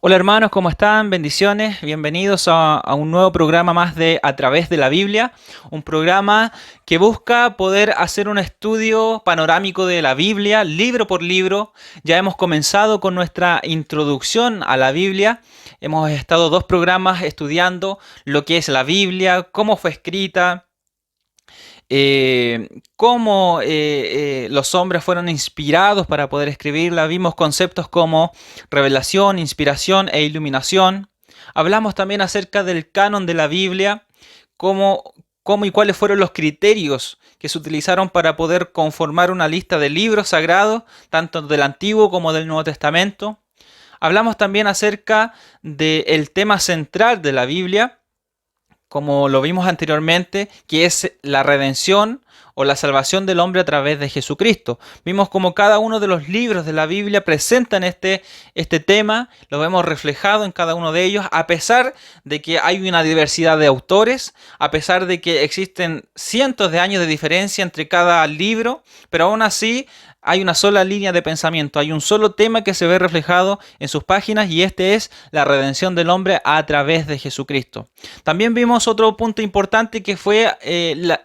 Hola hermanos, ¿cómo están? Bendiciones, bienvenidos a un nuevo programa más de A través de la Biblia, un programa que busca poder hacer un estudio panorámico de la Biblia, libro por libro. Ya hemos comenzado con nuestra introducción a la Biblia, hemos estado dos programas estudiando lo que es la Biblia, cómo fue escrita, cómo los hombres fueron inspirados para poder escribirla. Vimos conceptos como revelación, inspiración e iluminación. Hablamos también acerca del canon de la Biblia, cómo y cuáles fueron los criterios que se utilizaron para poder conformar una lista de libros sagrados, tanto del Antiguo como del Nuevo Testamento. Hablamos también acerca del tema central de la Biblia, como lo vimos anteriormente, que es la redención o la salvación del hombre a través de Jesucristo. Vimos como cada uno de los libros de la Biblia presentan este tema, lo vemos reflejado en cada uno de ellos, a pesar de que hay una diversidad de autores, a pesar de que existen cientos de años de diferencia entre cada libro, pero aún así hay una sola línea de pensamiento, hay un solo tema que se ve reflejado en sus páginas y este es la redención del hombre a través de Jesucristo. También vimos otro punto importante que fue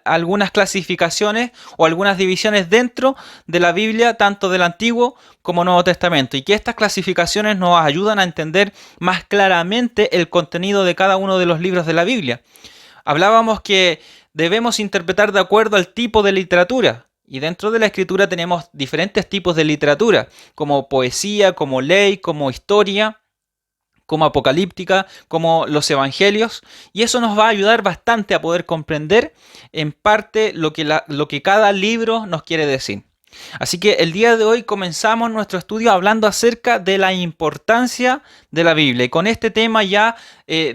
algunas clasificaciones o algunas divisiones dentro de la Biblia, tanto del Antiguo como Nuevo Testamento, y que estas clasificaciones nos ayudan a entender más claramente el contenido de cada uno de los libros de la Biblia. Hablábamos que debemos interpretar de acuerdo al tipo de literatura. Y dentro de la escritura tenemos diferentes tipos de literatura, como poesía, como ley, como historia, como apocalíptica, como los evangelios, y eso nos va a ayudar bastante a poder comprender en parte lo que cada libro nos quiere decir. Así que el día de hoy comenzamos nuestro estudio hablando acerca de la importancia de la Biblia. Y con este tema ya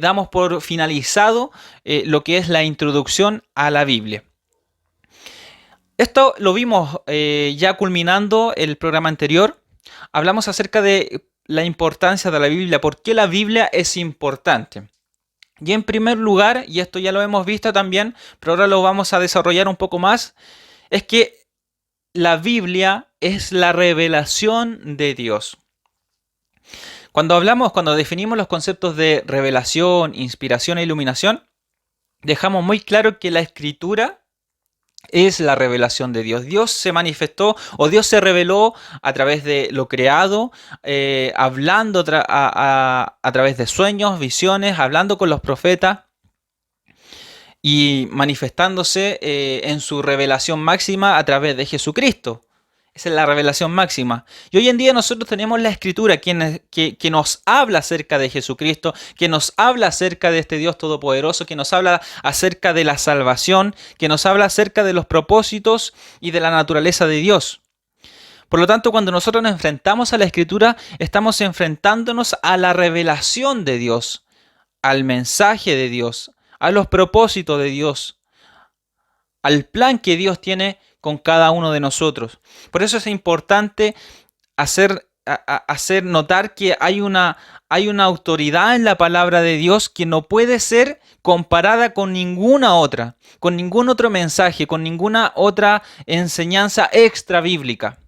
damos por finalizado lo que es la introducción a la Biblia. Esto lo vimos ya culminando el programa anterior. Hablamos acerca de la importancia de la Biblia, por qué la Biblia es importante. Y en primer lugar, y esto ya lo hemos visto también, pero ahora lo vamos a desarrollar un poco más, es que la Biblia es la revelación de Dios. Cuando definimos los conceptos de revelación, inspiración e iluminación, dejamos muy claro que la escritura es la revelación de Dios. Dios se manifestó o Dios se reveló a través de lo creado, hablando a través de sueños, visiones, hablando con los profetas y manifestándose en su revelación máxima a través de Jesucristo. Esa es la revelación máxima. Y hoy en día nosotros tenemos la Escritura que nos habla acerca de Jesucristo, que nos habla acerca de este Dios todopoderoso, que nos habla acerca de la salvación, que nos habla acerca de los propósitos y de la naturaleza de Dios. Por lo tanto, cuando nosotros nos enfrentamos a la Escritura, estamos enfrentándonos a la revelación de Dios, al mensaje de Dios, a los propósitos de Dios, al plan que Dios tiene con cada uno de nosotros. Por eso es importante hacer notar que hay una autoridad en la palabra de Dios que no puede ser comparada con ninguna otra, con ningún otro mensaje, con ninguna otra enseñanza extra bíblica.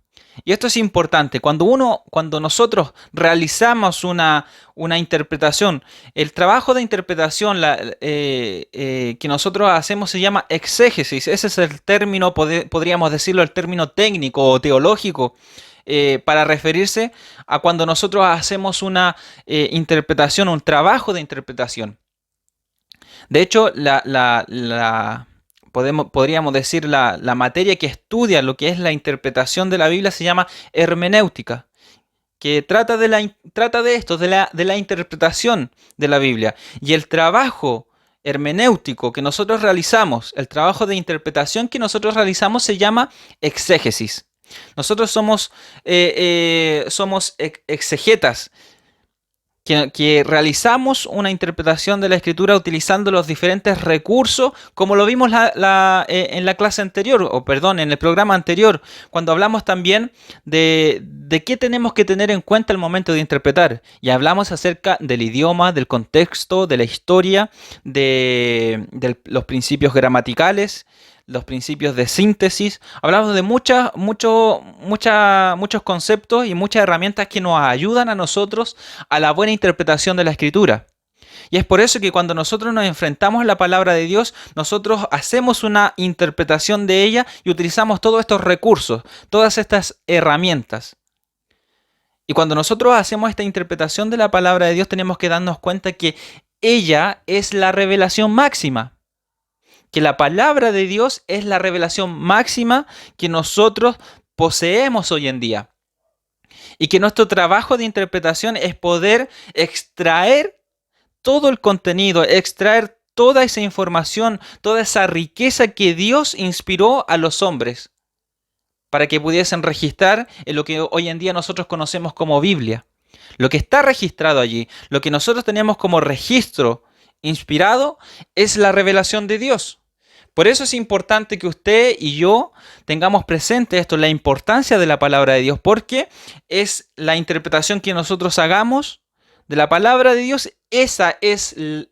Y esto es importante. Cuando nosotros realizamos una interpretación, el trabajo de interpretación que nosotros hacemos se llama exégesis. Ese es el término, podríamos decirlo, el término técnico o teológico para referirse a cuando nosotros hacemos una interpretación, un trabajo de interpretación. De hecho, podríamos decir la materia que estudia lo que es la interpretación de la Biblia se llama hermenéutica, que trata de esto, de la interpretación de la Biblia. Y el trabajo hermenéutico que nosotros realizamos, el trabajo de interpretación que nosotros realizamos se llama exégesis. Nosotros somos exegetas, que realizamos una interpretación de la escritura utilizando los diferentes recursos, como lo vimos en la clase anterior, o perdón, en el programa anterior, cuando hablamos también de qué tenemos que tener en cuenta al momento de interpretar. Y hablamos acerca del idioma, del contexto, de la historia, de los principios gramaticales, los principios de síntesis. Hablamos de muchos conceptos y muchas herramientas que nos ayudan a nosotros a la buena interpretación de la Escritura. Y es por eso que cuando nosotros nos enfrentamos a la palabra de Dios, nosotros hacemos una interpretación de ella y utilizamos todos estos recursos, todas estas herramientas. Y cuando nosotros hacemos esta interpretación de la palabra de Dios, tenemos que darnos cuenta que ella es la revelación máxima. Que la palabra de Dios es la revelación máxima que nosotros poseemos hoy en día. Y que nuestro trabajo de interpretación es poder extraer todo el contenido, extraer toda esa información, toda esa riqueza que Dios inspiró a los hombres para que pudiesen registrar en lo que hoy en día nosotros conocemos como Biblia. Lo que está registrado allí, lo que nosotros tenemos como registro inspirado, es la revelación de Dios. Por eso es importante que usted y yo tengamos presente esto, la importancia de la palabra de Dios, porque es la interpretación que nosotros hagamos de la palabra de Dios, ese es el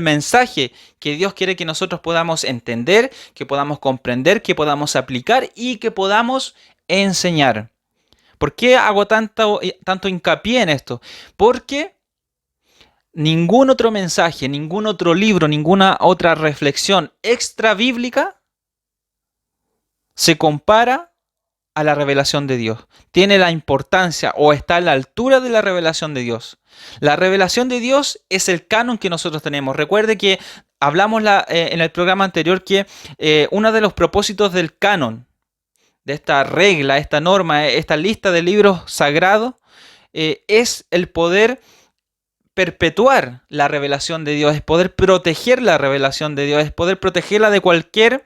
mensaje que Dios quiere que nosotros podamos entender, que podamos comprender, que podamos aplicar y que podamos enseñar. ¿Por qué hago tanto hincapié en esto? Porque ningún otro mensaje, ningún otro libro, ninguna otra reflexión extra bíblica se compara a la revelación de Dios. Tiene la importancia o está a la altura de la revelación de Dios. La revelación de Dios es el canon que nosotros tenemos. Recuerde que hablamos en el programa anterior que uno de los propósitos del canon, de esta regla, esta norma, esta lista de libros sagrados, es el poder perpetuar la revelación de Dios, es poder proteger la revelación de Dios, es poder protegerla de cualquiera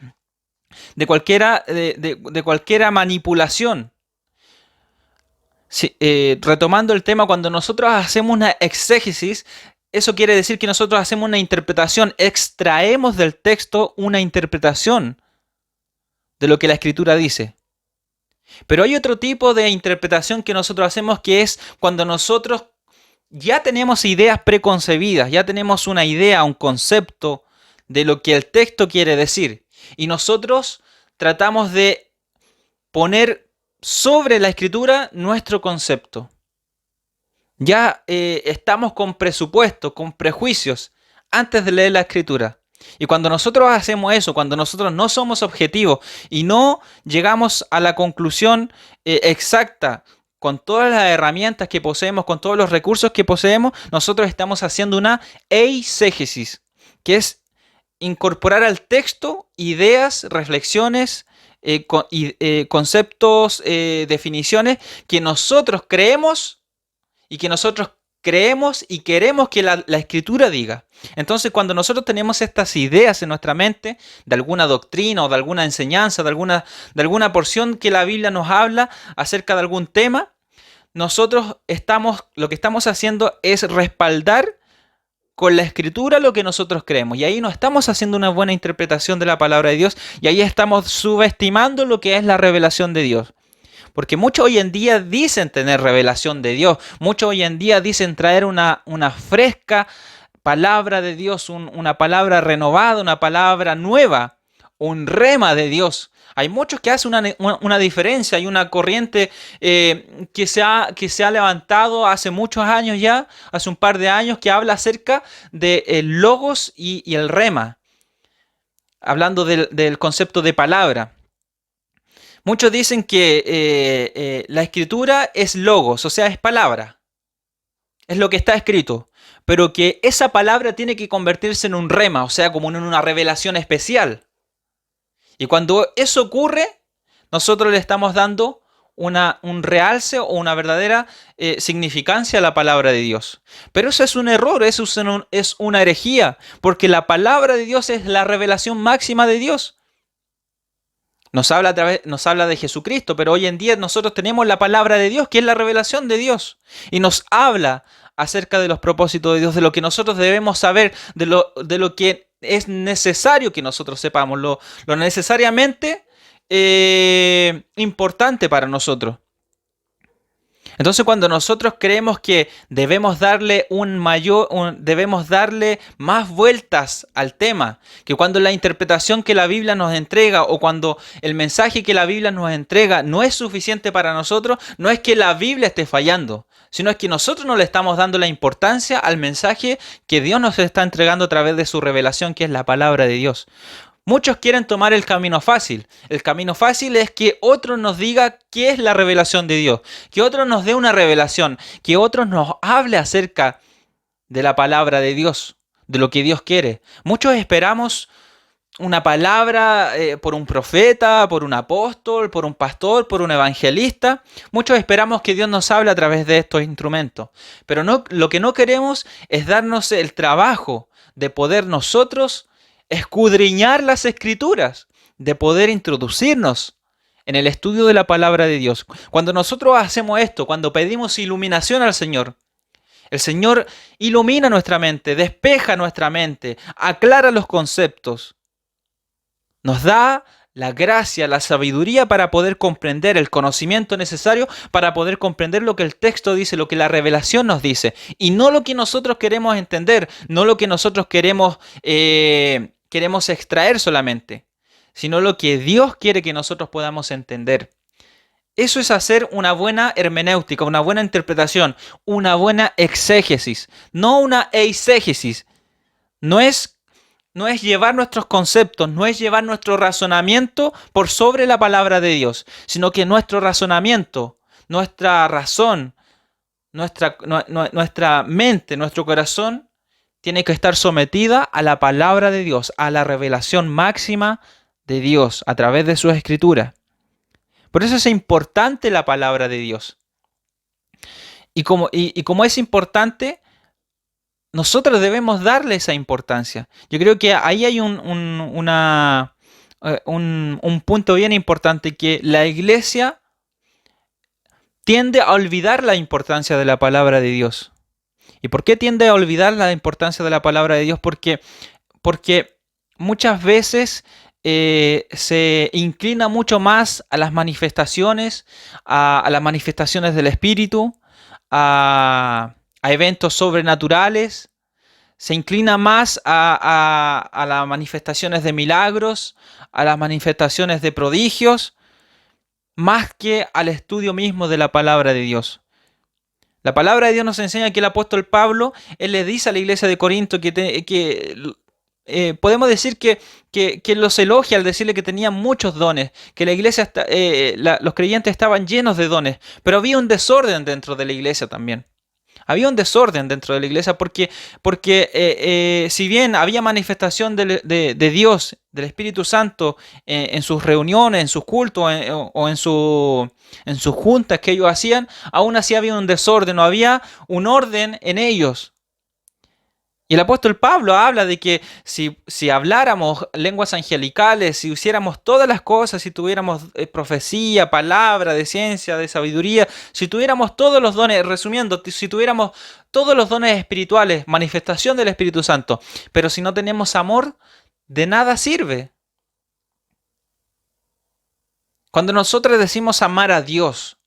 manipulación. Sí, retomando el tema, cuando nosotros hacemos una exégesis, eso quiere decir que nosotros hacemos una interpretación, extraemos del texto una interpretación de lo que la Escritura dice. Pero hay otro tipo de interpretación que nosotros hacemos, que es cuando nosotros ya tenemos ideas preconcebidas, ya tenemos una idea, un concepto de lo que el texto quiere decir. Y nosotros tratamos de poner sobre la Escritura nuestro concepto. Ya estamos con presupuestos, con prejuicios, antes de leer la Escritura. Y cuando nosotros hacemos eso, cuando nosotros no somos objetivos y no llegamos a la conclusión exacta, con todas las herramientas que poseemos, con todos los recursos que poseemos, nosotros estamos haciendo una eisegesis, que es incorporar al texto ideas, reflexiones, conceptos, definiciones que nosotros creemos y queremos que la Escritura diga. Entonces, cuando nosotros tenemos estas ideas en nuestra mente, de alguna doctrina o de alguna enseñanza, de alguna porción que la Biblia nos habla acerca de algún tema, nosotros lo que estamos haciendo es respaldar con la Escritura lo que nosotros creemos. Y ahí no estamos haciendo una buena interpretación de la palabra de Dios, y ahí estamos subestimando lo que es la revelación de Dios. Porque muchos hoy en día dicen tener revelación de Dios. Muchos hoy en día dicen traer una fresca palabra de Dios, una palabra renovada, una palabra nueva, un rema de Dios. Hay muchos que hacen una diferencia. Hay una corriente que se ha levantado hace muchos años ya, hace un par de años, que habla acerca del logos y el rema, hablando del concepto de palabra. Muchos dicen que la Escritura es logos, o sea, es palabra. Es lo que está escrito. Pero que esa palabra tiene que convertirse en un rema, o sea, como en una revelación especial. Y cuando eso ocurre, nosotros le estamos dando un realce o una verdadera significancia a la palabra de Dios. Pero eso es un error, eso es una herejía, porque la palabra de Dios es la revelación máxima de Dios. Nos habla de Jesucristo, pero hoy en día nosotros tenemos la palabra de Dios, que es la revelación de Dios. Y nos habla acerca de los propósitos de Dios, de lo que nosotros debemos saber, de lo que es necesario que nosotros sepamos, lo necesariamente importante para nosotros. Entonces, cuando nosotros creemos que debemos darle debemos darle más vueltas al tema, que cuando la interpretación que la Biblia nos entrega o cuando el mensaje que la Biblia nos entrega no es suficiente para nosotros, no es que la Biblia esté fallando, sino es que nosotros no le estamos dando la importancia al mensaje que Dios nos está entregando a través de su revelación, que es la palabra de Dios. Muchos quieren tomar el camino fácil. El camino fácil es que otro nos diga qué es la revelación de Dios, que otro nos dé una revelación, que otro nos hable acerca de la palabra de Dios, de lo que Dios quiere. Muchos esperamos una palabra por un profeta, por un apóstol, por un pastor, por un evangelista. Muchos esperamos que Dios nos hable a través de estos instrumentos. Pero lo que no queremos es darnos el trabajo de poder nosotros escudriñar las Escrituras, de poder introducirnos en el estudio de la palabra de Dios. Cuando nosotros hacemos esto, cuando pedimos iluminación al Señor, el Señor ilumina nuestra mente, despeja nuestra mente, aclara los conceptos, nos da la gracia, la sabiduría para poder comprender el conocimiento necesario para poder comprender lo que el texto dice, lo que la revelación nos dice, y no lo que nosotros queremos entender, no lo que nosotros queremos extraer solamente, sino lo que Dios quiere que nosotros podamos entender. Eso es hacer una buena hermenéutica, una buena interpretación, una buena exégesis, no una eisegesis. No es llevar nuestros conceptos, no es llevar nuestro razonamiento por sobre la palabra de Dios, sino que nuestro razonamiento, nuestra razón, nuestra mente, nuestro corazón, tiene que estar sometida a la palabra de Dios, a la revelación máxima de Dios a través de sus escrituras. Por eso es importante la palabra de Dios. Y como es importante, nosotros debemos darle esa importancia. Yo creo que ahí hay un punto bien importante, que la iglesia tiende a olvidar la importancia de la palabra de Dios. ¿Y por qué tiende a olvidar la importancia de la palabra de Dios? Porque muchas veces se inclina mucho más a las manifestaciones, a las manifestaciones del Espíritu, a eventos sobrenaturales, se inclina más a las manifestaciones de milagros, a las manifestaciones de prodigios, más que al estudio mismo de la palabra de Dios. La palabra de Dios nos enseña que el apóstol Pablo, él le dice a la iglesia de Corinto podemos decir que los elogia al decirle que tenían muchos dones, que la iglesia, los creyentes estaban llenos de dones, pero había un desorden dentro de la iglesia también. Había un desorden dentro de la iglesia porque si bien había manifestación de Dios, del Espíritu Santo en sus reuniones, en sus cultos o en sus juntas que ellos hacían, aún así había un desorden, no había un orden en ellos. Y el apóstol Pablo habla de que si habláramos lenguas angelicales, si hiciéramos todas las cosas, si tuviéramos profecía, palabra, de ciencia, de sabiduría, si tuviéramos todos los dones, resumiendo, si tuviéramos todos los dones espirituales, manifestación del Espíritu Santo, pero si no tenemos amor, de nada sirve. Cuando nosotros decimos amar a Dios,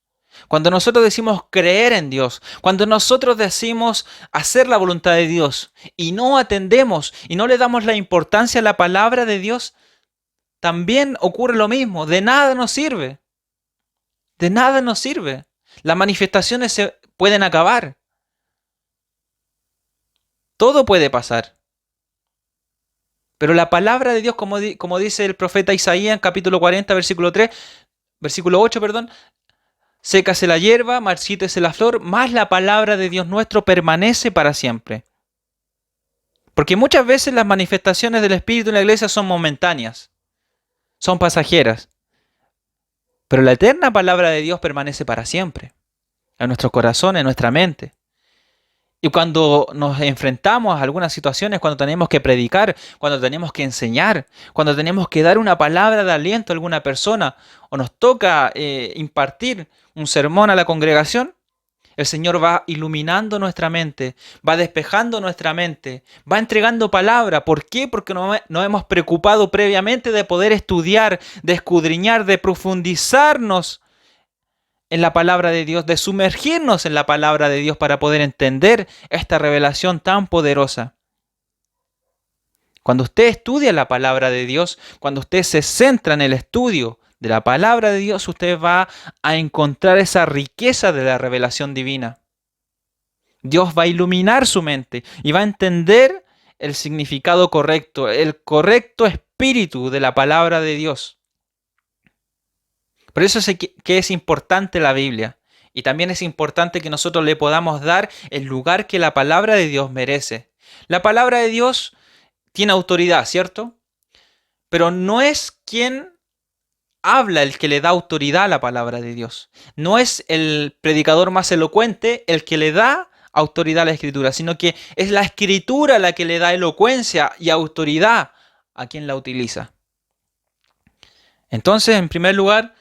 cuando nosotros decimos creer en Dios, cuando nosotros decimos hacer la voluntad de Dios y no atendemos y no le damos la importancia a la palabra de Dios, también ocurre lo mismo. De nada nos sirve. De nada nos sirve. Las manifestaciones se pueden acabar. Todo puede pasar. Pero la palabra de Dios, como dice el profeta Isaías en capítulo 40, versículo 8, sécase la hierba, marchítese la flor, mas la palabra de Dios nuestro permanece para siempre. Porque muchas veces las manifestaciones del Espíritu en la iglesia son momentáneas, son pasajeras. Pero la eterna palabra de Dios permanece para siempre, en nuestro corazón, en nuestra mente. Y cuando nos enfrentamos a algunas situaciones, cuando tenemos que predicar, cuando tenemos que enseñar, cuando tenemos que dar una palabra de aliento a alguna persona, o nos toca impartir un sermón a la congregación, el Señor va iluminando nuestra mente, va despejando nuestra mente, va entregando palabra. ¿Por qué? Porque nos hemos preocupado previamente de poder estudiar, de escudriñar, de profundizarnos en la palabra de Dios, de sumergirnos en la palabra de Dios para poder entender esta revelación tan poderosa. Cuando usted estudia la palabra de Dios, cuando usted se centra en el estudio de la palabra de Dios, usted va a encontrar esa riqueza de la revelación divina. Dios va a iluminar su mente y va a entender el significado correcto, el correcto espíritu de la palabra de Dios. Por eso es que es importante la Biblia. Y también es importante que nosotros le podamos dar el lugar que la palabra de Dios merece. La palabra de Dios tiene autoridad, ¿cierto? Pero no es quien habla el que le da autoridad a la palabra de Dios. No es el predicador más elocuente el que le da autoridad a la Escritura, sino que es la Escritura la que le da elocuencia y autoridad a quien la utiliza. Entonces, en primer lugar,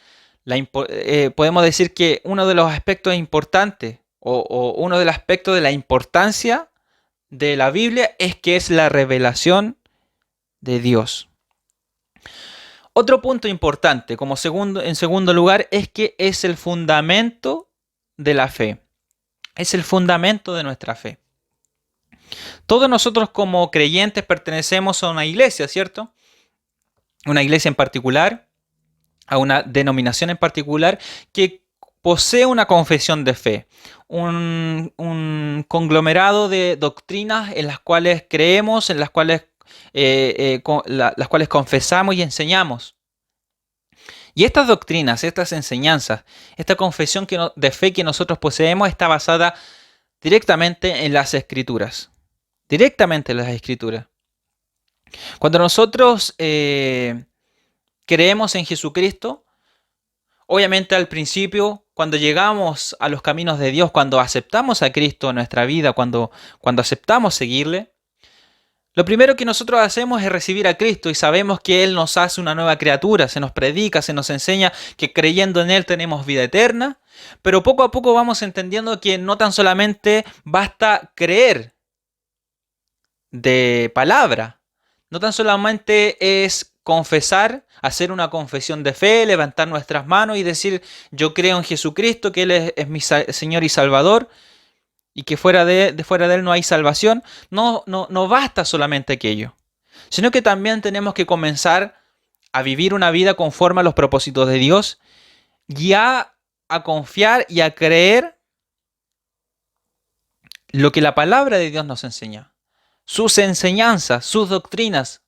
podemos decir que uno de los aspectos importantes o uno de los aspectos de la importancia de la Biblia es que es la revelación de Dios. Otro punto importante, en segundo lugar, es que es el fundamento de la fe. Es el fundamento de nuestra fe. Todos nosotros como creyentes pertenecemos a una iglesia, ¿cierto? Una iglesia en particular, a una denominación en particular que posee una confesión de fe, un conglomerado de doctrinas en las cuales creemos, en las cuales confesamos y enseñamos. Y estas doctrinas, estas enseñanzas, esta confesión de fe que nosotros poseemos está basada directamente en las Escrituras. Directamente en las Escrituras. Cuando nosotros creemos en Jesucristo, obviamente al principio, cuando llegamos a los caminos de Dios, cuando aceptamos a Cristo en nuestra vida, cuando aceptamos seguirle, lo primero que nosotros hacemos es recibir a Cristo y sabemos que Él nos hace una nueva criatura, se nos predica, se nos enseña que creyendo en Él tenemos vida eterna, pero poco a poco vamos entendiendo que no tan solamente basta creer de palabra, no tan solamente es confesar, hacer una confesión de fe, levantar nuestras manos y decir yo creo en Jesucristo, que Él es mi Señor y Salvador, y que fuera de Él no hay salvación. No basta solamente aquello, sino que también tenemos que comenzar a vivir una vida conforme a los propósitos de Dios y a confiar y a creer lo que la palabra de Dios nos enseña, sus enseñanzas, sus doctrinas,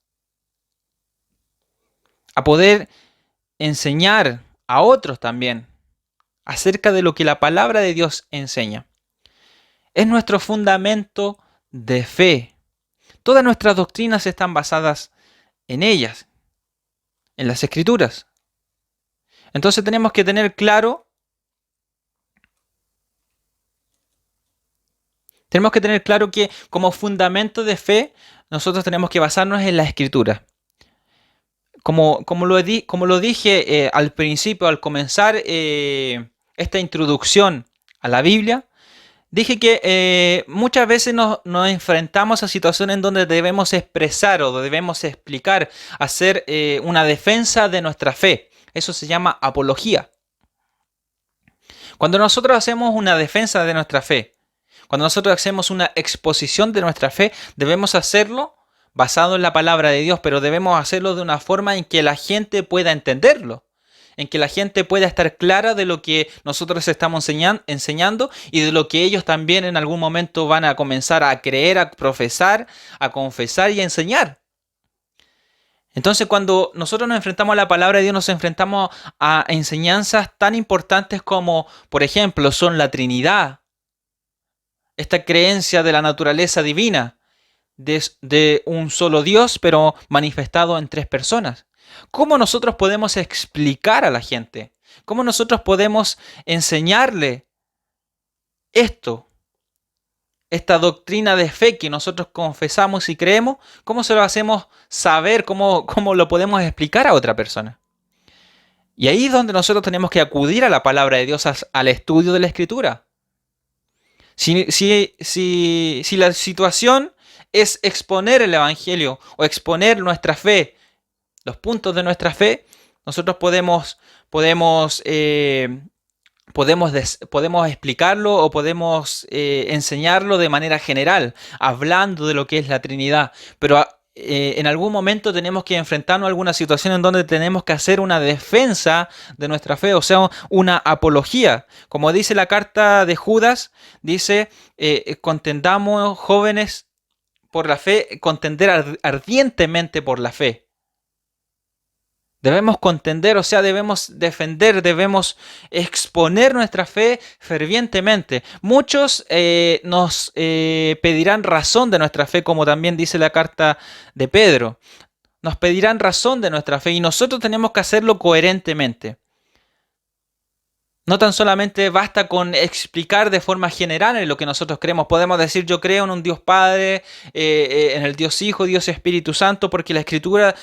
a poder enseñar a otros también acerca de lo que la palabra de Dios enseña. Es nuestro fundamento de fe. Todas nuestras doctrinas están basadas en ellas, en las Escrituras. Entonces tenemos que tener claro que como fundamento de fe nosotros tenemos que basarnos en la Escritura. Como lo dije al principio, al comenzar esta introducción a la Biblia, dije que muchas veces nos enfrentamos a situaciones en donde debemos expresar o debemos explicar, hacer una defensa de nuestra fe. Eso se llama apología. Cuando nosotros hacemos una defensa de nuestra fe, cuando nosotros hacemos una exposición de nuestra fe, debemos hacerlo basado en la palabra de Dios, pero debemos hacerlo de una forma en que la gente pueda entenderlo, en que la gente pueda estar clara de lo que nosotros estamos enseñando y de lo que ellos también en algún momento van a comenzar a creer, a profesar, a confesar y a enseñar. Entonces, cuando nosotros nos enfrentamos a la palabra de Dios, nos enfrentamos a enseñanzas tan importantes como, por ejemplo, son la Trinidad, esta creencia de la naturaleza divina, de un solo Dios, pero manifestado en tres personas. ¿Cómo nosotros podemos explicar a la gente? ¿Cómo nosotros podemos enseñarle esto? Esta doctrina de fe que nosotros confesamos y creemos, ¿cómo se lo hacemos saber? ¿Cómo lo podemos explicar a otra persona? Y ahí es donde nosotros tenemos que acudir a la palabra de Dios, al estudio de la Escritura. Si la situación es exponer el Evangelio o exponer nuestra fe, los puntos de nuestra fe, nosotros podemos podemos explicarlo o podemos enseñarlo de manera general, hablando de lo que es la Trinidad, pero en algún momento tenemos que enfrentarnos a alguna situación en donde tenemos que hacer una defensa de nuestra fe, o sea, una apología. Como dice la carta de Judas, dice, contendamos jóvenes por la fe, contender ardientemente por la fe. Debemos contender, o sea, debemos defender, debemos exponer nuestra fe fervientemente. Muchos nos pedirán razón de nuestra fe, como también dice la carta de Pedro. Nos pedirán razón de nuestra fe y nosotros tenemos que hacerlo coherentemente. No tan solamente basta con explicar de forma general en lo que nosotros creemos. Podemos decir yo creo en un Dios Padre, en el Dios Hijo, Dios Espíritu Santo, porque la Escritura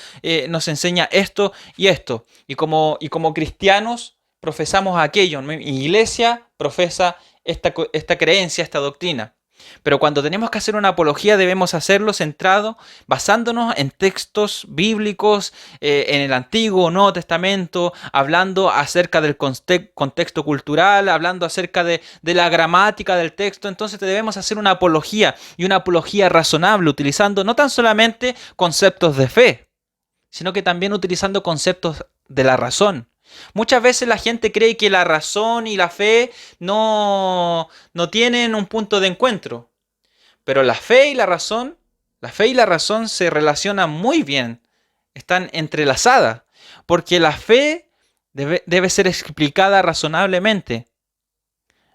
nos enseña esto y esto. Y como cristianos profesamos aquello. Mi iglesia profesa esta creencia, esta doctrina. Pero cuando tenemos que hacer una apología debemos hacerlo centrado, basándonos en textos bíblicos, en el Antiguo o Nuevo Testamento, hablando acerca del contexto cultural, hablando acerca de la gramática del texto. Entonces debemos hacer una apología y una apología razonable, utilizando no tan solamente conceptos de fe, sino que también utilizando conceptos de la razón. Muchas veces la gente cree que la razón y la fe no tienen un punto de encuentro. Pero la fe y la razón se relacionan muy bien. Están entrelazadas. Porque la fe debe ser explicada razonablemente.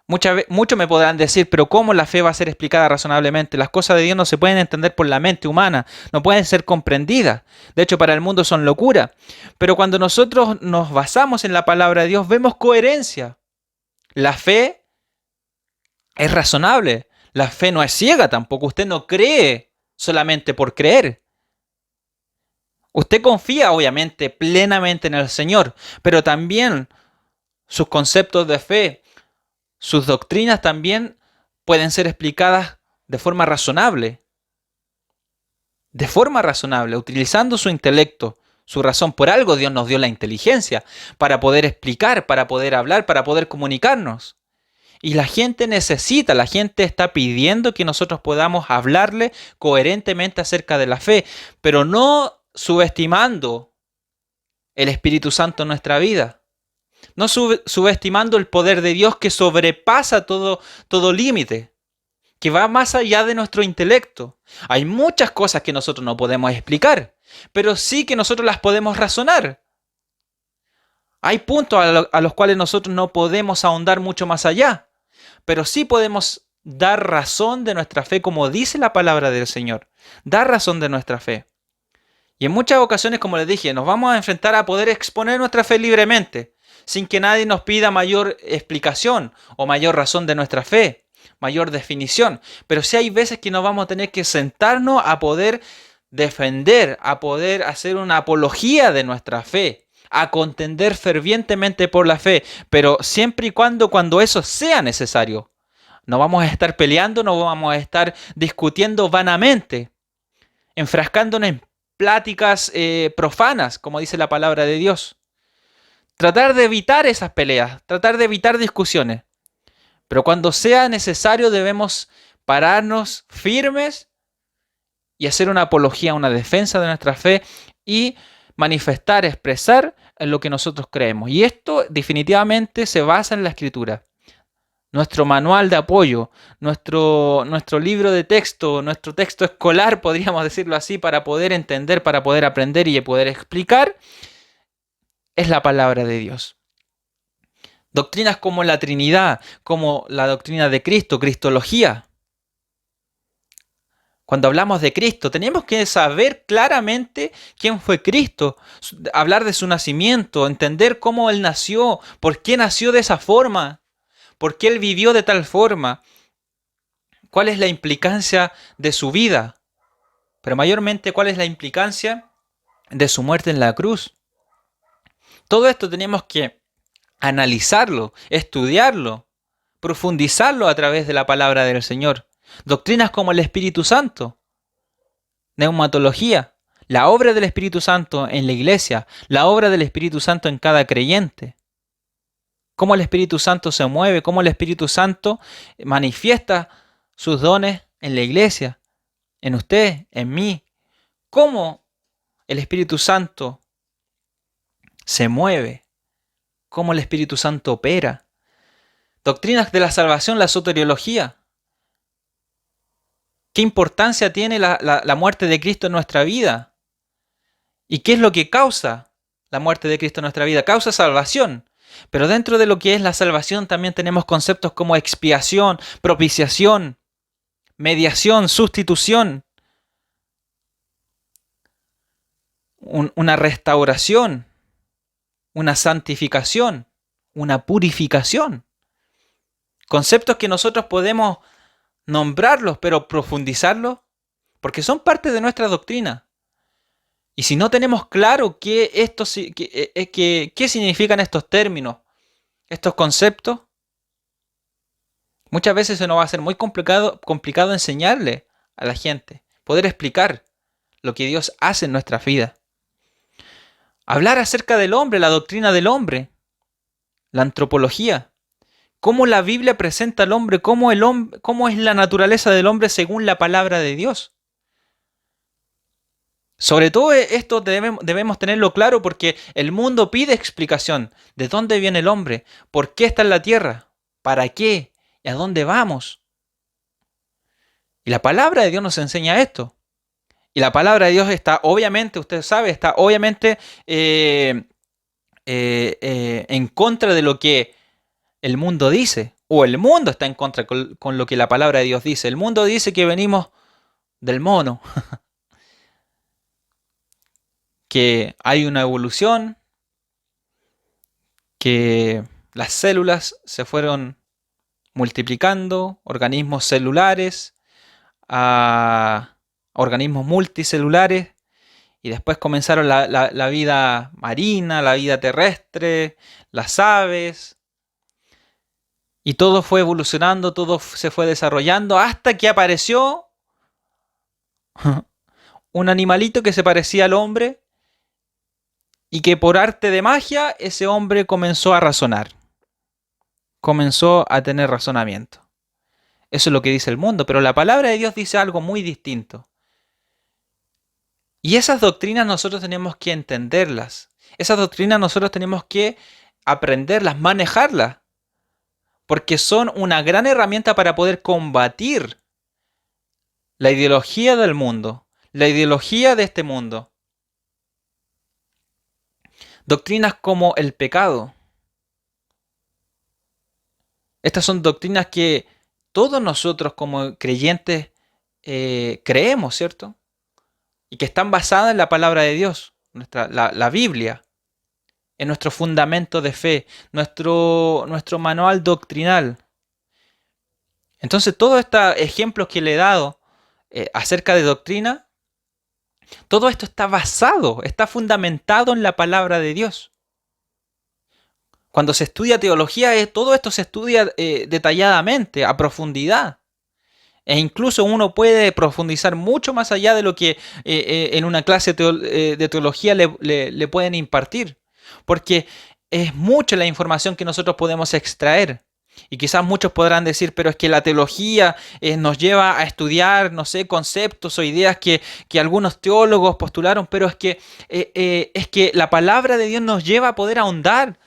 Muchos me podrán decir, pero ¿cómo la fe va a ser explicada razonablemente? Las cosas de Dios no se pueden entender por la mente humana, no pueden ser comprendidas. De hecho, para el mundo son locura. Pero cuando nosotros nos basamos en la palabra de Dios, vemos coherencia. La fe es razonable. La fe no es ciega tampoco. Usted no cree solamente por creer. Usted confía, obviamente, plenamente en el Señor, pero también sus conceptos de fe, sus doctrinas también pueden ser explicadas de forma razonable. De forma razonable, utilizando su intelecto, su razón. Por algo Dios nos dio la inteligencia para poder explicar, para poder hablar, para poder comunicarnos. Y la gente está pidiendo que nosotros podamos hablarle coherentemente acerca de la fe, pero no subestimando el Espíritu Santo en nuestra vida. No subestimando el poder de Dios que sobrepasa todo límite, que va más allá de nuestro intelecto. Hay muchas cosas que nosotros no podemos explicar, pero sí que nosotros las podemos razonar. Hay puntos a los cuales nosotros no podemos ahondar mucho más allá, pero sí podemos dar razón de nuestra fe, como dice la palabra del Señor. Dar razón de nuestra fe. Y en muchas ocasiones, como les dije, nos vamos a enfrentar a poder exponer nuestra fe libremente, sin que nadie nos pida mayor explicación o mayor razón de nuestra fe, mayor definición. Pero sí hay veces que nos vamos a tener que sentarnos a poder defender, a poder hacer una apología de nuestra fe, a contender fervientemente por la fe, pero siempre y cuando eso sea necesario. No vamos a estar peleando, no vamos a estar discutiendo vanamente, enfrascándonos en pláticas profanas, como dice la palabra de Dios. Tratar de evitar esas peleas, tratar de evitar discusiones. Pero cuando sea necesario debemos pararnos firmes y hacer una apología, una defensa de nuestra fe y manifestar, expresar en lo que nosotros creemos. Y esto definitivamente se basa en la Escritura. Nuestro manual de apoyo, nuestro libro de texto, nuestro texto escolar, podríamos decirlo así, para poder entender, para poder aprender y poder explicar, es la palabra de Dios. Doctrinas como la Trinidad, como la doctrina de Cristo, Cristología. Cuando hablamos de Cristo, tenemos que saber claramente quién fue Cristo, hablar de su nacimiento, entender cómo Él nació, por qué nació de esa forma, por qué Él vivió de tal forma, cuál es la implicancia de su vida, pero mayormente cuál es la implicancia de su muerte en la cruz. Todo esto tenemos que analizarlo, estudiarlo, profundizarlo a través de la palabra del Señor. Doctrinas como el Espíritu Santo, neumatología, la obra del Espíritu Santo en la iglesia, la obra del Espíritu Santo en cada creyente. cómo el Espíritu Santo se mueve, cómo el Espíritu Santo manifiesta sus dones en la iglesia, en usted, en mí. Cómo el Espíritu Santo se mueve, cómo el Espíritu Santo opera. Doctrinas de la salvación, la soteriología. ¿Qué importancia tiene la muerte de Cristo en nuestra vida? ¿Y qué es lo que causa la muerte de Cristo en nuestra vida? Causa salvación. Pero dentro de lo que es la salvación también tenemos conceptos como expiación, propiciación, mediación, sustitución, una restauración, una santificación, una purificación. Conceptos que nosotros podemos nombrarlos, pero profundizarlos, porque son parte de nuestra doctrina. Y si no tenemos claro qué significan estos términos, estos conceptos, muchas veces se nos va a hacer muy complicado enseñarle a la gente, poder explicar lo que Dios hace en nuestra vida. Hablar acerca del hombre, la doctrina del hombre, la antropología, cómo la Biblia presenta al hombre, cómo es la naturaleza del hombre según la palabra de Dios. Sobre todo esto debemos tenerlo claro porque el mundo pide explicación. ¿De dónde viene el hombre? ¿Por qué está en la tierra? ¿Para qué? ¿Y a dónde vamos? Y la palabra de Dios nos enseña esto. Y la palabra de Dios está obviamente, usted sabe, está obviamente en contra de lo que el mundo dice. O el mundo está en contra con lo que la palabra de Dios dice. El mundo dice que venimos del mono. Que hay una evolución, que las células se fueron multiplicando, organismos celulares, a organismos multicelulares, y después comenzaron la vida marina, la vida terrestre, las aves, y todo fue evolucionando, todo se fue desarrollando, hasta que apareció un animalito que se parecía al hombre, y que por arte de magia ese hombre comenzó a razonar, comenzó a tener razonamiento. Eso es lo que dice el mundo, pero la palabra de Dios dice algo muy distinto. Y esas doctrinas nosotros tenemos que entenderlas. Esas doctrinas nosotros tenemos que aprenderlas, manejarlas, porque son una gran herramienta para poder combatir la ideología del mundo, la ideología de este mundo. Doctrinas como el pecado. Estas son doctrinas que todos nosotros como creyentes creemos, ¿cierto? Y que están basadas en la palabra de Dios, la Biblia, en nuestro fundamento de fe, nuestro manual doctrinal. Entonces, todos estos ejemplos que le he dado acerca de doctrina, todo esto está basado, está fundamentado en la palabra de Dios. Cuando se estudia teología, todo esto se estudia detalladamente, a profundidad. E incluso uno puede profundizar mucho más allá de lo que en una clase de teología le pueden impartir. Porque es mucha la información que nosotros podemos extraer. Y quizás muchos podrán decir, pero es que la teología nos lleva a estudiar, no sé, conceptos o ideas que algunos teólogos postularon, pero es que la palabra de Dios nos lleva a poder ahondar,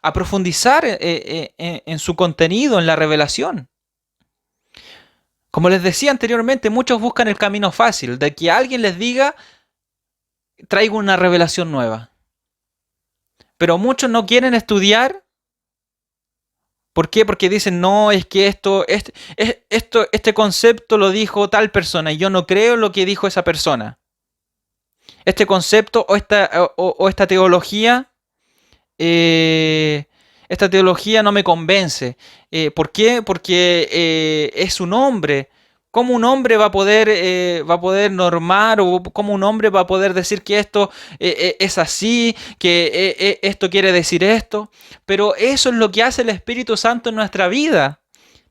a profundizar en su contenido, en la revelación. Como les decía anteriormente, muchos buscan el camino fácil, de que alguien les diga, traigo una revelación nueva. Pero muchos no quieren estudiar. ¿Por qué? Porque dicen, no, es que este concepto lo dijo tal persona y yo no creo lo que dijo esa persona. Este concepto o esta teología, no me convence. ¿Por qué? Porque es un hombre. ¿Cómo un hombre va a poder normar o cómo un hombre va a poder decir que esto es así, que esto quiere decir esto? Pero eso es lo que hace el Espíritu Santo en nuestra vida.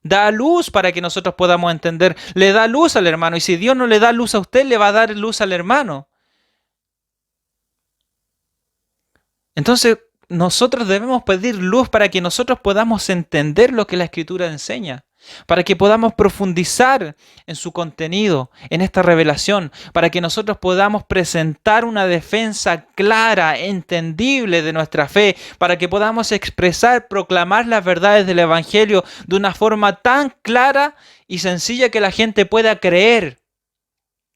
Da luz para que nosotros podamos entender. Le da luz al hermano. Y si Dios no le da luz a usted, le va a dar luz al hermano. Entonces, nosotros debemos pedir luz para que nosotros podamos entender lo que la Escritura enseña, para que podamos profundizar en su contenido, en esta revelación, para que nosotros podamos presentar una defensa clara, entendible de nuestra fe, para que podamos expresar, proclamar las verdades del Evangelio de una forma tan clara y sencilla que la gente pueda creer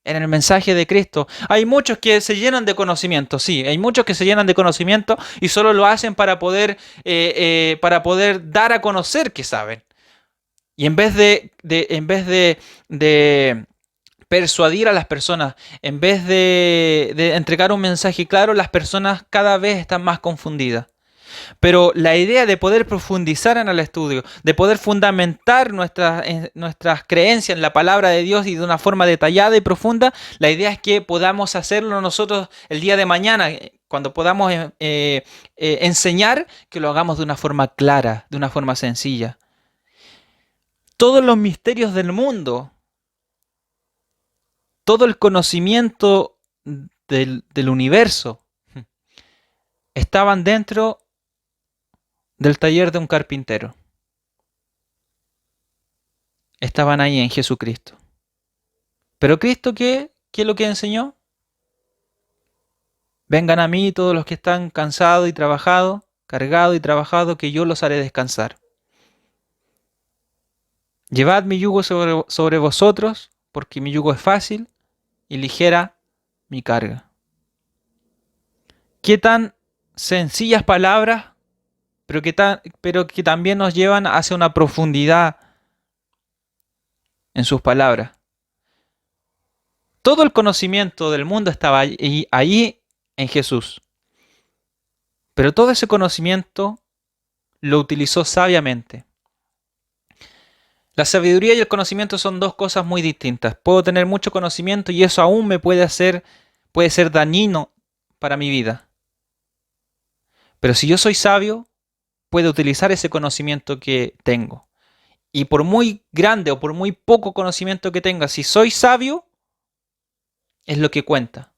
en el mensaje de Cristo. Hay muchos que se llenan de conocimiento, sí, hay muchos que se llenan de conocimiento y solo lo hacen para poder dar a conocer que saben. Y en vez de persuadir a las personas, en vez de entregar un mensaje claro, las personas cada vez están más confundidas. Pero la idea de poder profundizar en el estudio, de poder fundamentar nuestras creencias en la palabra de Dios y de una forma detallada y profunda, la idea es que podamos hacerlo nosotros el día de mañana, cuando podamos enseñar, que lo hagamos de una forma clara, de una forma sencilla. Todos los misterios del mundo, todo el conocimiento del universo, estaban dentro del taller de un carpintero. Estaban ahí en Jesucristo. ¿Pero Cristo qué? ¿Qué es lo que enseñó? Vengan a mí todos los que están cansados y trabajados, cargados y trabajados, que yo los haré descansar. Llevad mi yugo sobre vosotros, porque mi yugo es fácil y ligera mi carga. Qué tan sencillas palabras, pero que también nos llevan hacia una profundidad en sus palabras. Todo el conocimiento del mundo estaba ahí en Jesús. Pero todo ese conocimiento lo utilizó sabiamente. La sabiduría y el conocimiento son dos cosas muy distintas. Puedo tener mucho conocimiento y eso aún puede ser dañino para mi vida. Pero si yo soy sabio, puedo utilizar ese conocimiento que tengo. Y por muy grande o por muy poco conocimiento que tenga, si soy sabio, es lo que cuenta.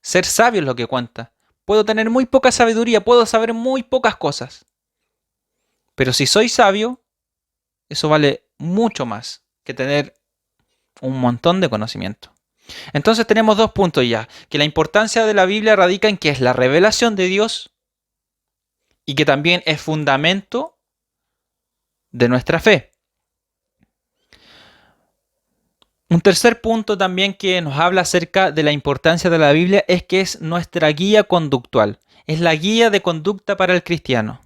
Ser sabio es lo que cuenta. Puedo tener muy poca sabiduría, puedo saber muy pocas cosas. Pero si soy sabio, eso vale mucho más que tener un montón de conocimiento. Entonces tenemos dos puntos ya, que la importancia de la Biblia radica en que es la revelación de Dios y que también es fundamento de nuestra fe. Un tercer punto también que nos habla acerca de la importancia de la Biblia es que es nuestra guía conductual, es la guía de conducta para el cristiano.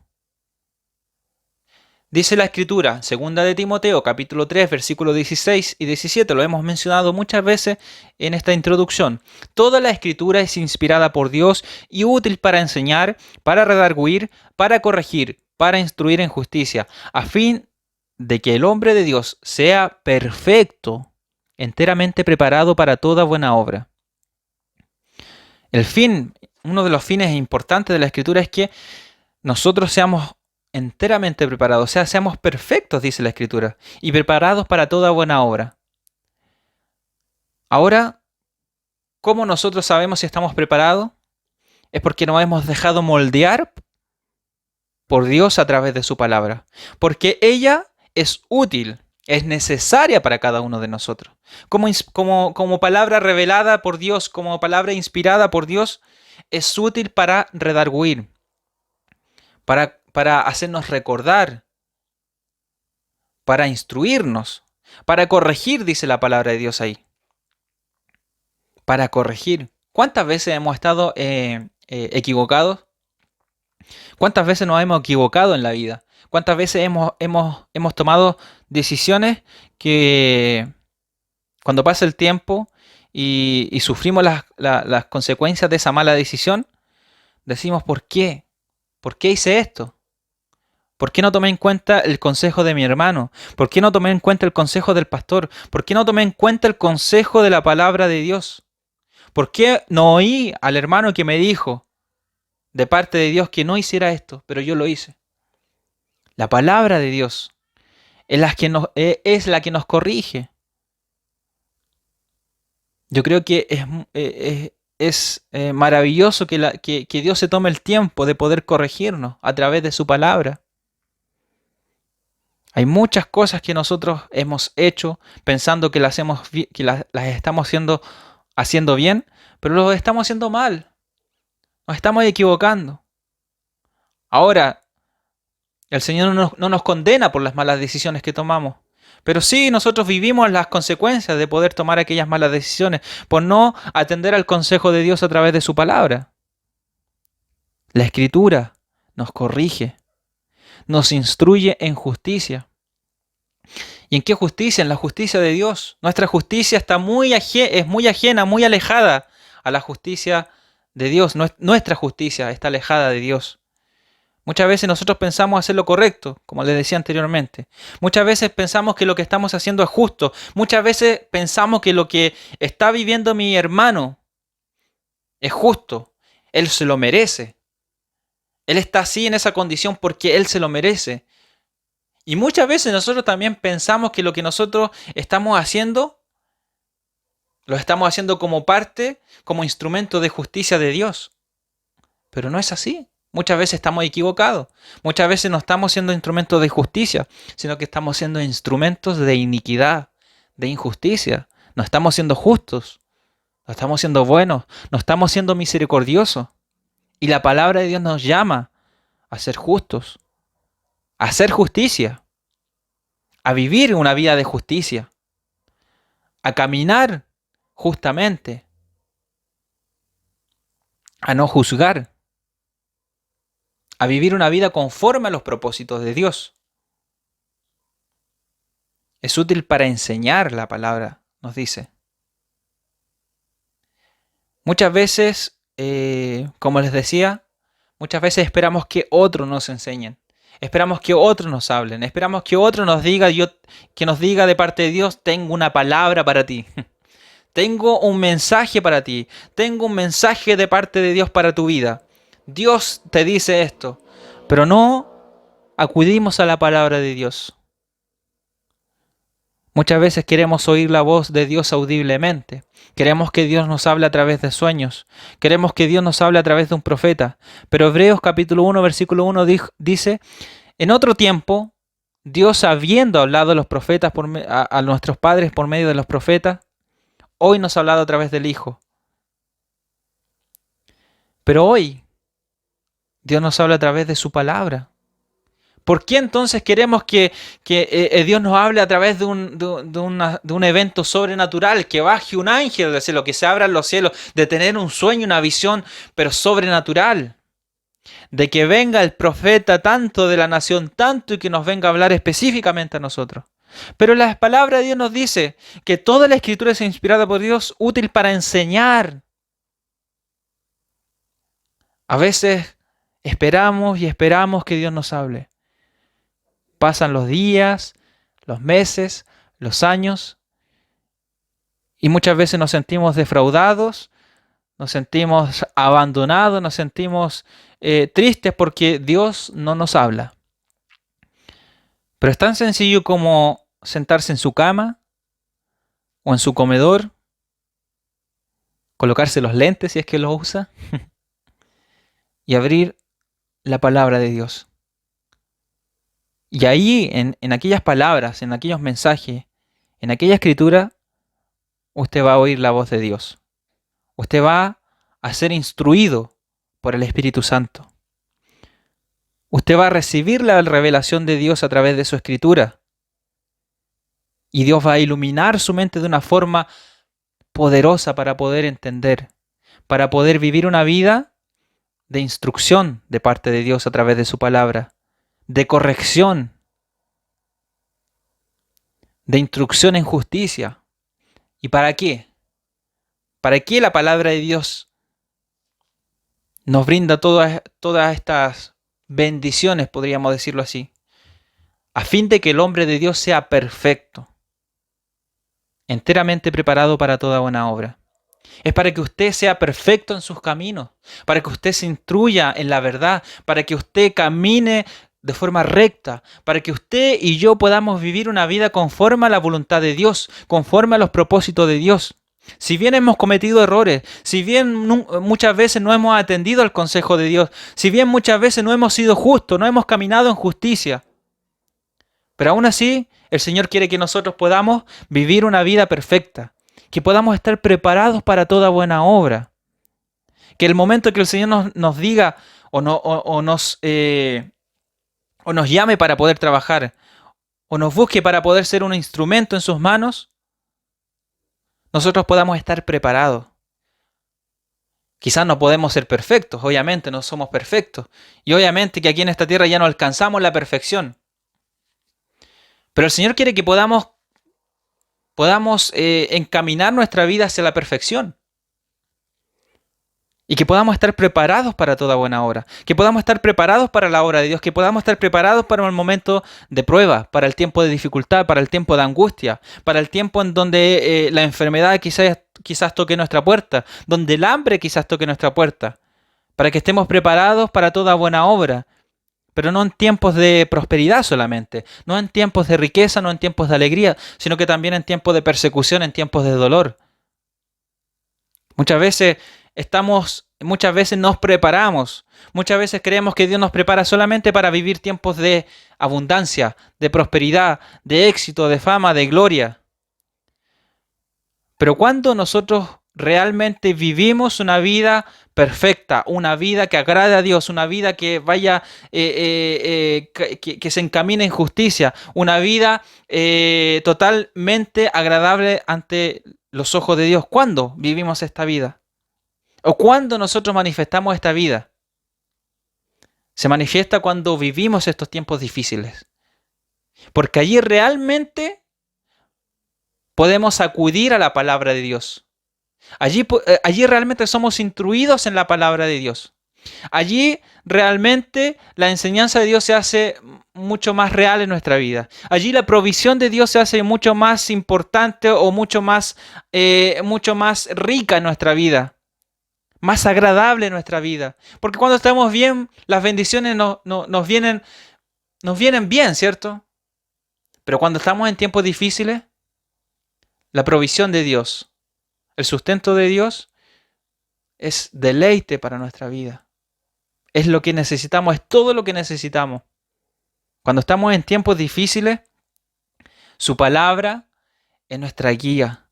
Dice la Escritura, 2 de Timoteo, capítulo 3, versículos 16 y 17, lo hemos mencionado muchas veces en esta introducción. Toda la Escritura es inspirada por Dios y útil para enseñar, para redarguir, para corregir, para instruir en justicia, a fin de que el hombre de Dios sea perfecto, enteramente preparado para toda buena obra. Uno de los fines importantes de la Escritura es que nosotros seamos enteramente preparados, o sea, seamos perfectos, dice la Escritura, y preparados para toda buena obra. Ahora, ¿cómo nosotros sabemos si estamos preparados? Es porque nos hemos dejado moldear por Dios a través de su palabra, porque ella es útil, es necesaria para cada uno de nosotros. Como palabra revelada por Dios, como palabra inspirada por Dios, es útil para redarguir, para hacernos recordar, para instruirnos, para corregir, dice la palabra de Dios ahí. Para corregir. ¿Cuántas veces hemos estado equivocados? ¿Cuántas veces nos hemos equivocado en la vida? ¿Cuántas veces hemos tomado decisiones que cuando pasa el tiempo y sufrimos las consecuencias de esa mala decisión, decimos, ¿por qué? ¿Por qué hice esto? ¿Por qué no tomé en cuenta el consejo de mi hermano? ¿Por qué no tomé en cuenta el consejo del pastor? ¿Por qué no tomé en cuenta el consejo de la palabra de Dios? ¿Por qué no oí al hermano que me dijo de parte de Dios que no hiciera esto, pero yo lo hice? La palabra de Dios es la que nos corrige. Yo creo que es maravilloso que Dios se tome el tiempo de poder corregirnos a través de su palabra. Hay muchas cosas que nosotros hemos hecho pensando que las estamos haciendo bien, pero lo estamos haciendo mal. Nos estamos equivocando. Ahora, el Señor no nos condena por las malas decisiones que tomamos. Pero sí, nosotros vivimos las consecuencias de poder tomar aquellas malas decisiones por no atender al consejo de Dios a través de su palabra. La Escritura nos corrige, nos instruye en justicia. ¿Y en qué justicia? En la justicia de Dios. Nuestra justicia es muy ajena, muy alejada a la justicia de Dios. Nuestra justicia está alejada de Dios. Muchas veces nosotros pensamos hacer lo correcto, como les decía anteriormente. Muchas veces pensamos que lo que estamos haciendo es justo. Muchas veces pensamos que lo que está viviendo mi hermano es justo. Él se lo merece. Él está así en esa condición porque él se lo merece. Y muchas veces nosotros también pensamos que lo que nosotros estamos haciendo, lo estamos haciendo como parte, como instrumento de justicia de Dios. Pero no es así. Muchas veces estamos equivocados. Muchas veces no estamos siendo instrumentos de justicia, sino que estamos siendo instrumentos de iniquidad, de injusticia. No estamos siendo justos, no estamos siendo buenos, no estamos siendo misericordiosos. Y la palabra de Dios nos llama a ser justos, a hacer justicia, a vivir una vida de justicia, a caminar justamente, a no juzgar, a vivir una vida conforme a los propósitos de Dios. Es útil para enseñar, la palabra nos dice. Muchas veces, como les decía, muchas veces esperamos que otros nos enseñen. Esperamos que otros nos hablen. Esperamos que otro nos diga, que nos diga de parte de Dios, tengo una palabra para ti. Tengo un mensaje para ti. Tengo un mensaje de parte de Dios para tu vida. Dios te dice esto. Pero no acudimos a la palabra de Dios. Muchas veces queremos oír la voz de Dios audiblemente. Queremos que Dios nos hable a través de sueños. Queremos que Dios nos hable a través de un profeta. Pero Hebreos capítulo 1, versículo 1 dice, en otro tiempo, Dios habiendo hablado a los profetas a nuestros padres por medio de los profetas, hoy nos ha hablado a través del Hijo. Pero hoy, Dios nos habla a través de su palabra. ¿Por qué entonces queremos que Dios nos hable a través de un evento sobrenatural, que baje un ángel del cielo, que se abran los cielos, de tener un sueño, una visión, pero sobrenatural? De que venga el profeta tanto de la nación, tanto y que nos venga a hablar específicamente a nosotros. Pero la palabra de Dios nos dice que toda la Escritura es inspirada por Dios, útil para enseñar. A veces esperamos y esperamos que Dios nos hable. Pasan los días, los meses, los años, y muchas veces nos sentimos defraudados, nos sentimos abandonados, nos sentimos tristes porque Dios no nos habla. Pero es tan sencillo como sentarse en su cama o en su comedor, colocarse los lentes si es que los usa, y abrir la palabra de Dios. Y ahí, en aquellas palabras, en aquellos mensajes, en aquella escritura, usted va a oír la voz de Dios. Usted va a ser instruido por el Espíritu Santo. Usted va a recibir la revelación de Dios a través de su escritura. Y Dios va a iluminar su mente de una forma poderosa para poder entender, para poder vivir una vida de instrucción de parte de Dios a través de su palabra, de corrección, de instrucción en justicia. ¿Y para qué? ¿Para qué la palabra de Dios nos brinda todas estas bendiciones, podríamos decirlo así? A fin de que el hombre de Dios sea perfecto, enteramente preparado para toda buena obra. Es para que usted sea perfecto en sus caminos, para que usted se instruya en la verdad, para que usted camine de forma recta, para que usted y yo podamos vivir una vida conforme a la voluntad de Dios, conforme a los propósitos de Dios. Si bien hemos cometido errores, si bien muchas veces no hemos atendido al consejo de Dios, si bien muchas veces no hemos sido justos, no hemos caminado en justicia, pero aún así el Señor quiere que nosotros podamos vivir una vida perfecta, que podamos estar preparados para toda buena obra, que el momento que el Señor nos diga o nos llame para poder trabajar, o nos busque para poder ser un instrumento en sus manos, nosotros podamos estar preparados. Quizás no podemos ser perfectos, obviamente no somos perfectos. Y obviamente que aquí en esta tierra ya no alcanzamos la perfección. Pero el Señor quiere que podamos encaminar nuestra vida hacia la perfección. Y que podamos estar preparados para toda buena obra. Que podamos estar preparados para la obra de Dios. Que podamos estar preparados para el momento de prueba, para el tiempo de dificultad, para el tiempo de angustia, para el tiempo en donde la enfermedad quizás toque nuestra puerta, donde el hambre quizás toque nuestra puerta. Para que estemos preparados para toda buena obra. Pero no en tiempos de prosperidad solamente, no en tiempos de riqueza, no en tiempos de alegría, sino que también en tiempos de persecución, en tiempos de dolor. Muchas veces nos preparamos, muchas veces creemos que Dios nos prepara solamente para vivir tiempos de abundancia, de prosperidad, de éxito, de fama, de gloria. Pero cuando nosotros realmente vivimos una vida perfecta, una vida que agrade a Dios, una vida que vaya, que se encamine en justicia, una vida totalmente agradable ante los ojos de Dios. ¿Cuándo vivimos esta vida? ¿O cuándo nosotros manifestamos esta vida? Se manifiesta cuando vivimos estos tiempos difíciles. Porque allí realmente podemos acudir a la palabra de Dios. Allí realmente somos instruidos en la palabra de Dios. Allí realmente la enseñanza de Dios se hace mucho más real en nuestra vida. Allí la provisión de Dios se hace mucho más importante o mucho más rica en nuestra vida. Más agradable en nuestra vida. Porque cuando estamos bien, las bendiciones nos vienen bien, ¿cierto? Pero cuando estamos en tiempos difíciles, la provisión de Dios, el sustento de Dios es deleite para nuestra vida. Es lo que necesitamos, es todo lo que necesitamos. Cuando estamos en tiempos difíciles, su palabra es nuestra guía,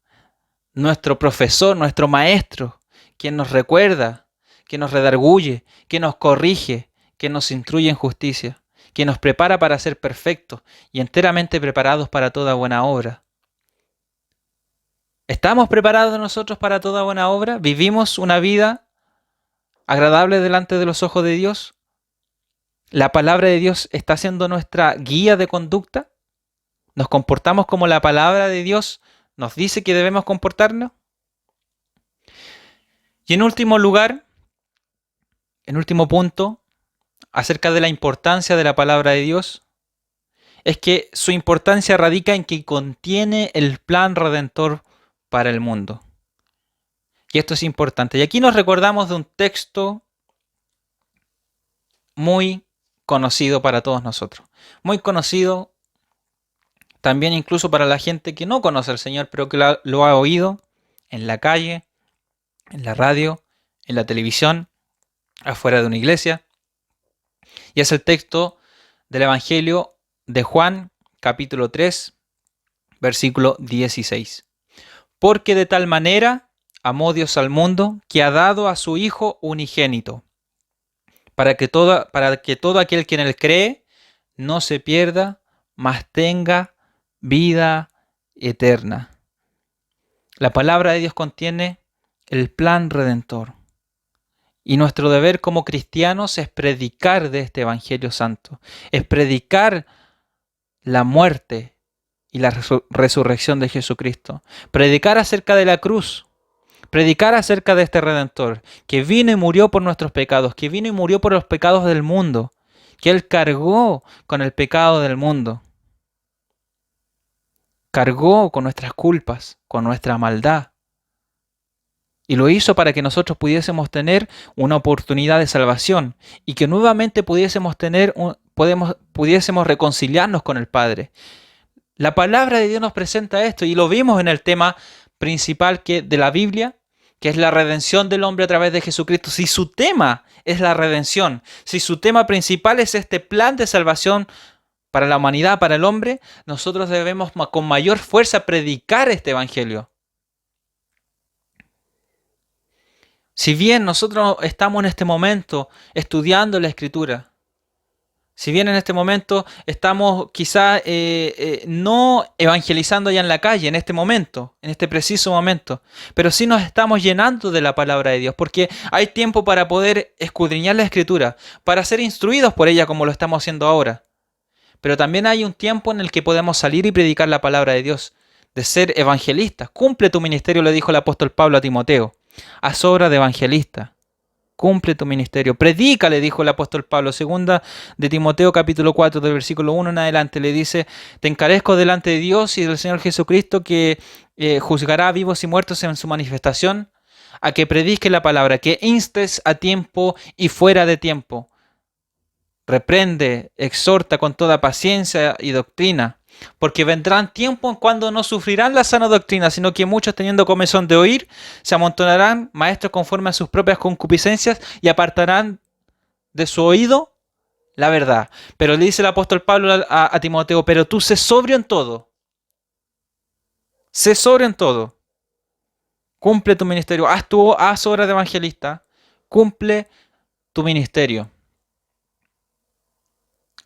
nuestro profesor, nuestro maestro, quien nos recuerda, quien nos redarguye, quien nos corrige, quien nos instruye en justicia, quien nos prepara para ser perfectos y enteramente preparados para toda buena obra. ¿Estamos preparados nosotros para toda buena obra? ¿Vivimos una vida agradable delante de los ojos de Dios? ¿La palabra de Dios está siendo nuestra guía de conducta? ¿Nos comportamos como la palabra de Dios nos dice que debemos comportarnos? Y en último lugar, en último punto, acerca de la importancia de la palabra de Dios, es que su importancia radica en que contiene el plan redentor para el mundo. Y esto es importante. Y aquí nos recordamos de un texto muy conocido para todos nosotros. Muy conocido también incluso para la gente que no conoce al Señor, pero que lo ha oído en la calle, en la radio, en la televisión, afuera de una iglesia. Y es el texto del Evangelio de Juan, capítulo 3, versículo 16. Porque de tal manera amó Dios al mundo, que ha dado a su Hijo unigénito, para que todo aquel que en él cree no se pierda, mas tenga vida eterna. La palabra de Dios contiene el plan redentor. Y nuestro deber como cristianos es predicar de este Evangelio Santo, es predicar la muerte y la resurrección de Jesucristo, predicar acerca de la cruz, predicar acerca de este Redentor, que vino y murió por nuestros pecados, que vino y murió por los pecados del mundo, que Él cargó con el pecado del mundo, cargó con nuestras culpas, con nuestra maldad, y lo hizo para que nosotros pudiésemos tener una oportunidad de salvación y que nuevamente pudiésemos reconciliarnos con el Padre. La palabra de Dios nos presenta esto y lo vimos en el tema principal de la Biblia, que es la redención del hombre a través de Jesucristo, si su tema es la redención, si su tema principal es este plan de salvación para la humanidad, para el hombre, nosotros debemos con mayor fuerza predicar este evangelio. Si bien nosotros estamos en este momento estudiando la Escritura, si bien en este momento estamos quizá no evangelizando ya en la calle, en este momento, en este preciso momento, pero sí nos estamos llenando de la palabra de Dios, porque hay tiempo para poder escudriñar la Escritura, para ser instruidos por ella como lo estamos haciendo ahora. Pero también hay un tiempo en el que podemos salir y predicar la palabra de Dios, de ser evangelistas. Cumple tu ministerio, le dijo el apóstol Pablo a Timoteo. Haz obra de evangelista. Cumple tu ministerio. Predica, le dijo el apóstol Pablo. Segunda de Timoteo capítulo 4 del versículo 1 en adelante le dice: te encarezco delante de Dios y del Señor Jesucristo, que juzgará a vivos y muertos en su manifestación, a que prediques la palabra, que instes a tiempo y fuera de tiempo. Reprende, exhorta con toda paciencia y doctrina, porque vendrán tiempos cuando no sufrirán la sana doctrina, sino que muchos, teniendo comezón de oír, se amontonarán maestros conforme a sus propias concupiscencias y apartarán de su oído la verdad. Pero le dice el apóstol Pablo a Timoteo: pero tú sé sobrio en todo. Sé sobrio en todo. Cumple tu ministerio. Haz obra de evangelista. Cumple tu ministerio.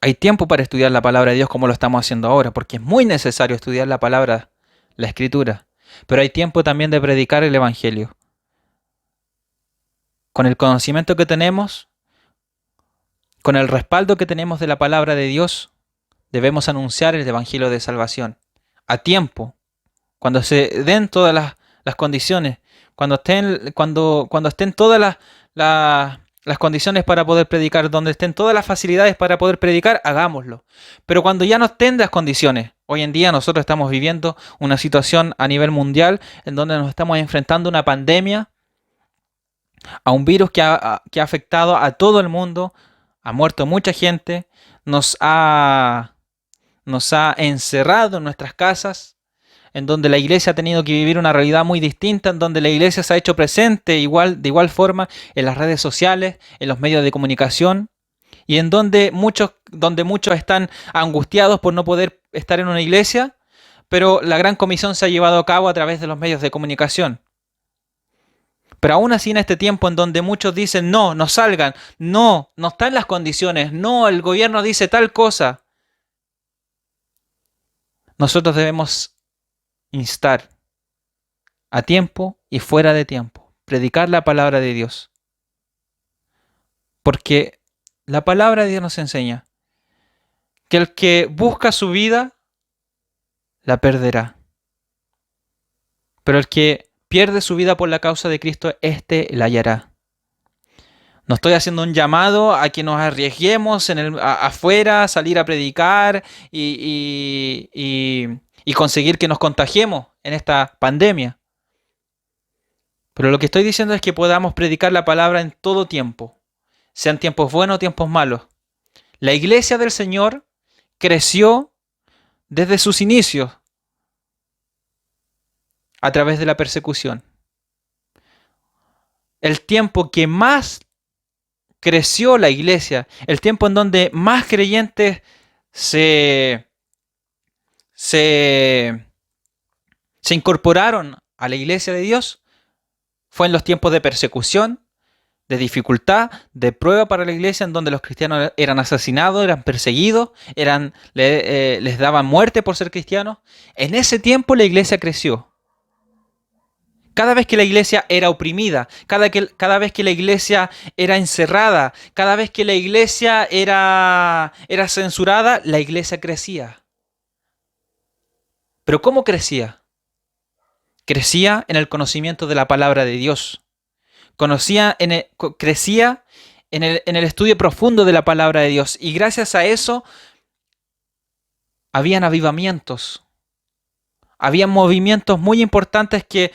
Hay tiempo para estudiar la palabra de Dios como lo estamos haciendo ahora, porque es muy necesario estudiar la palabra, la Escritura. Pero hay tiempo también de predicar el Evangelio. Con el conocimiento que tenemos, con el respaldo que tenemos de la palabra de Dios, debemos anunciar el Evangelio de salvación. A tiempo, cuando se den todas las condiciones, cuando estén todas las condiciones para poder predicar, donde estén todas las facilidades para poder predicar, hagámoslo. Pero cuando ya no estén las condiciones, hoy en día nosotros estamos viviendo una situación a nivel mundial en donde nos estamos enfrentando a una pandemia, a un virus que ha afectado a todo el mundo, ha muerto mucha gente, nos ha encerrado en nuestras casas, en donde la iglesia ha tenido que vivir una realidad muy distinta, en donde la iglesia se ha hecho presente de igual forma en las redes sociales, en los medios de comunicación, y en donde muchos están angustiados por no poder estar en una iglesia, pero la gran comisión se ha llevado a cabo a través de los medios de comunicación. Pero aún así, en este tiempo en donde muchos dicen: no salgan, no están las condiciones, no, el gobierno dice tal cosa, nosotros debemos instar a tiempo y fuera de tiempo, predicar la palabra de Dios. Porque la palabra de Dios nos enseña que el que busca su vida, la perderá. Pero el que pierde su vida por la causa de Cristo, éste la hallará. No estoy haciendo un llamado a que nos arriesguemos afuera, salir a predicar y conseguir que nos contagiemos en esta pandemia. Pero lo que estoy diciendo es que podamos predicar la palabra en todo tiempo, sean tiempos buenos o tiempos malos. La iglesia del Señor creció desde sus inicios a través de la persecución. El tiempo que más creció la iglesia, el tiempo en donde más creyentes se incorporaron a la iglesia de Dios, fue en los tiempos de persecución, de dificultad, de prueba para la iglesia, en donde los cristianos eran asesinados, eran perseguidos, les daban muerte por ser cristianos. En ese tiempo la iglesia creció. Cada vez que la iglesia era oprimida, cada vez que la iglesia era encerrada, cada vez que la iglesia era censurada, la iglesia crecía. ¿Pero cómo crecía? Crecía en el conocimiento de la palabra de Dios. Crecía en el estudio profundo de la palabra de Dios. Y gracias a eso, habían avivamientos. Habían movimientos muy importantes que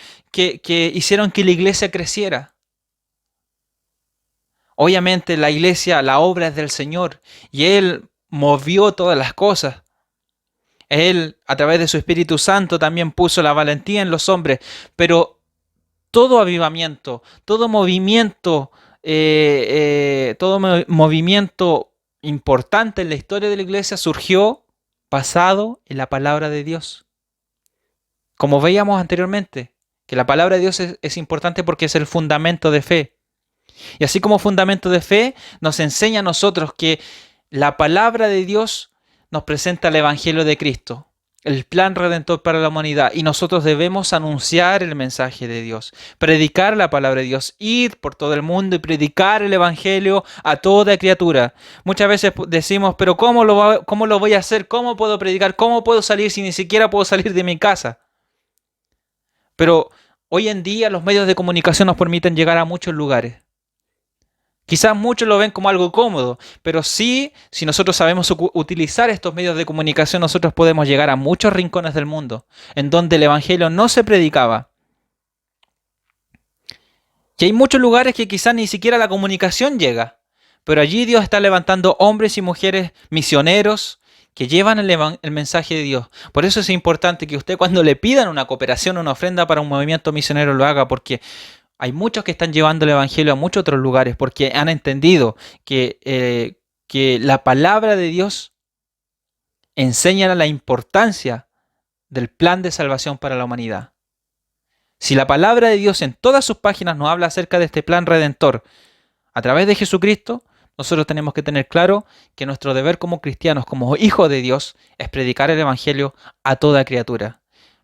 hicieron que la iglesia creciera. Obviamente la iglesia, la obra es del Señor, y Él movió todas las cosas. Él, a través de su Espíritu Santo, también puso la valentía en los hombres, pero todo avivamiento, todo movimiento, movimiento importante en la historia de la iglesia surgió basado en la palabra de Dios. Como veíamos anteriormente, que la palabra de Dios es importante porque es el fundamento de fe. Y así como fundamento de fe, nos enseña a nosotros que la palabra de Dios nos presenta el Evangelio de Cristo, el plan redentor para la humanidad, y nosotros debemos anunciar el mensaje de Dios, predicar la palabra de Dios, ir por todo el mundo y predicar el Evangelio a toda criatura. Muchas veces decimos, pero ¿cómo lo voy a hacer? ¿Cómo puedo predicar? ¿Cómo puedo salir si ni siquiera puedo salir de mi casa? Pero hoy en día los medios de comunicación nos permiten llegar a muchos lugares. Quizás muchos lo ven como algo cómodo, pero sí, si nosotros sabemos utilizar estos medios de comunicación, nosotros podemos llegar a muchos rincones del mundo, en donde el Evangelio no se predicaba. Y hay muchos lugares que quizás ni siquiera la comunicación llega, pero allí Dios está levantando hombres y mujeres misioneros que llevan el mensaje de Dios. Por eso es importante que usted, cuando le pidan una cooperación, una ofrenda para un movimiento misionero, lo haga, porque hay muchos que están llevando el Evangelio a muchos otros lugares porque han entendido que la palabra de Dios enseña la importancia del plan de salvación para la humanidad. Si la palabra de Dios en todas sus páginas nos habla acerca de este plan redentor a través de Jesucristo, nosotros tenemos que tener claro que nuestro deber como cristianos, como hijos de Dios, es predicar el Evangelio a toda criatura.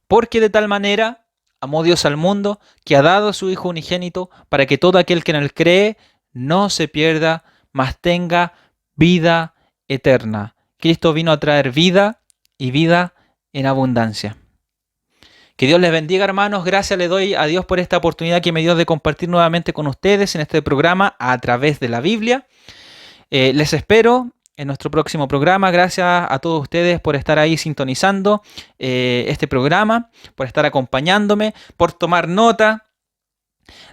Porque de tal manera amó Dios al mundo, que ha dado a su Hijo unigénito, para que todo aquel que en él cree no se pierda, mas tenga vida eterna. Cristo vino a traer vida y vida en abundancia. Que Dios les bendiga, hermanos. Gracias le doy a Dios por esta oportunidad que me dio de compartir nuevamente con ustedes en este programa a través de la Biblia. Les espero en nuestro próximo programa. Gracias a todos ustedes por estar ahí sintonizando este programa, por estar acompañándome, por tomar nota.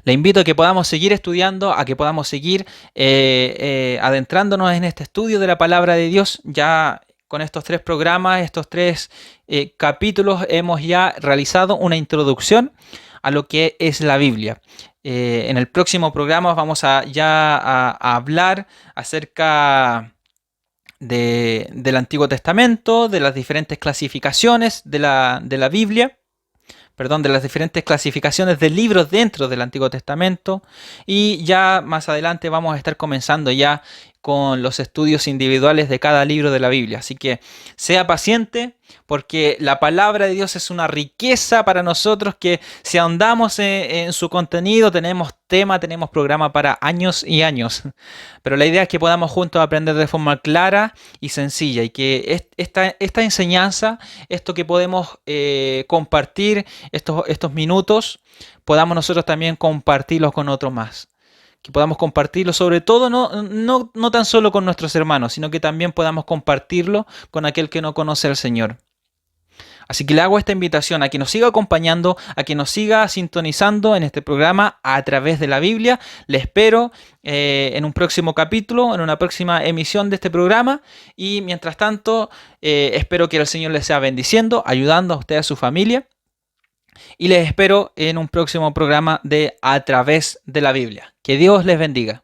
Le invito a que podamos seguir estudiando, a que podamos seguir adentrándonos en este estudio de la palabra de Dios. Ya con estos 3 programas, estos 3 capítulos, hemos ya realizado una introducción a lo que es la Biblia. En el próximo programa vamos a hablar acerca del Antiguo Testamento, de las diferentes clasificaciones de la Biblia, de las diferentes clasificaciones de libros dentro del Antiguo Testamento, y ya más adelante vamos a estar comenzando ya con los estudios individuales de cada libro de la Biblia. Así que sea paciente, porque la palabra de Dios es una riqueza para nosotros que, si ahondamos en su contenido, tenemos programa para años y años. Pero la idea es que podamos juntos aprender de forma clara y sencilla, y que esta enseñanza, esto que podemos compartir, estos minutos, podamos nosotros también compartirlos con otros más. Que podamos compartirlo, sobre todo no tan solo con nuestros hermanos, sino que también podamos compartirlo con aquel que no conoce al Señor. Así que le hago esta invitación a que nos siga acompañando, a que nos siga sintonizando en este programa a través de la Biblia. Le espero en un próximo capítulo, en una próxima emisión de este programa. Y mientras tanto, espero que el Señor les sea bendiciendo, ayudando a usted y a su familia. Y les espero en un próximo programa de A Través de la Biblia. Que Dios les bendiga.